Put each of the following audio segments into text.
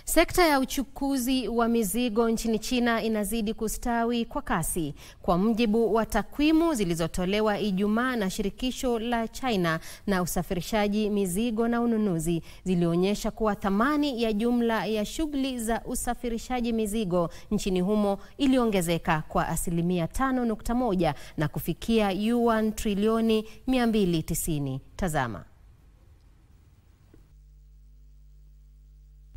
Sekta ya uchukuzi wa mizigo nchini China inazidi kustawi kwa kasi. Kwa mujibu wa takwimu zilizotolewa Ijumaa na shirikisho la China na usafirishaji mizigo na ununuzi, zilionyesha kuwa thamani ya jumla ya shughuli za usafirishaji mizigo nchini humo iliongezeka kwa 5.1 na kufikia yuan trilioni 290. Tazama.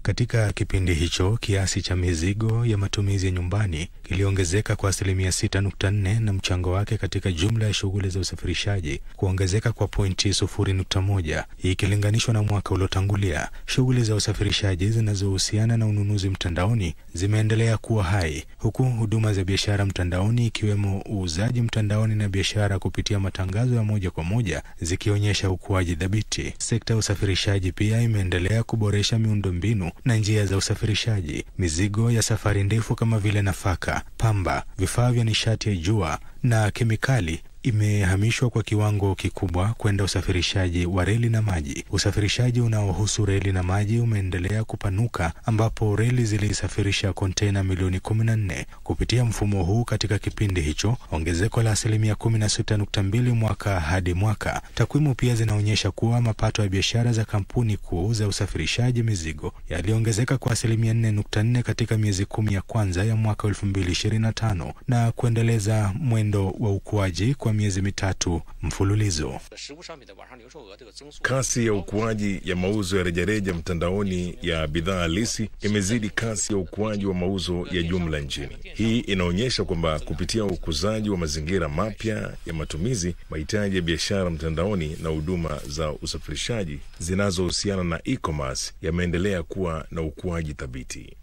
Katika kipindi hicho, kiasi cha mizigo ya matumizi ya nyumbani kiliongezeka kwa 6.4 na mchango wake katika jumla ya shughuli za usafirishaji kuongezeka kwa pointi 0.1 ikilinganishwa na mwaka uliotangulia. Shughuli za usafirishaji zinazohusiana na ununuzi mtandaoni zimeendelea kuwa hai, huku huduma za biashara mtandaoni ikiwemo uuzaji mtandaoni na biashara kupitia matangazo ya moja kwa moja zikionyesha ukuaji dhabiti. Sekta ya usafirishaji pia imeendelea kuboresha miundombinu na njia za usafirishaji. Mizigo ya safari ndefu kama vile nafaka, pamba, vifaa vya nishati ya jua na kemikali imehamishwa kwa kiwango kikubwa kwenda usafirishaji wa reli na maji. Usafirishaji unaohusu reli na maji umeendelea kupanuka, ambapo reli zilisafirisha kontena milioni 14 kupitia mfumo huu katika kipindi hicho, ongezeko la 16.2 mwaka hadi mwaka. Takwimu pia zinaonyesha kuwa mapato ya biashara za kampuni kuu za usafirishaji mizigo yaliongezeka kwa 4.4 katika miezi 10 ya kwanza ya mwaka 2025 na kuendeleza mwendo wa ukuaji kwa miezi mitatu mfululizo. Kasi ya ukuaji ya mauzo ya rejareja mtandaoni ya bidhaa halisi imezidi kasi ya ukuaji wa mauzo ya jumla nchini. Hii inaonyesha kwamba kupitia ukuzaji wa mazingira mapya ya matumizi, mahitaji ya biashara mtandaoni na huduma za usafirishaji zinazohusiana na e-commerce yameendelea kuwa na ukuaji thabiti.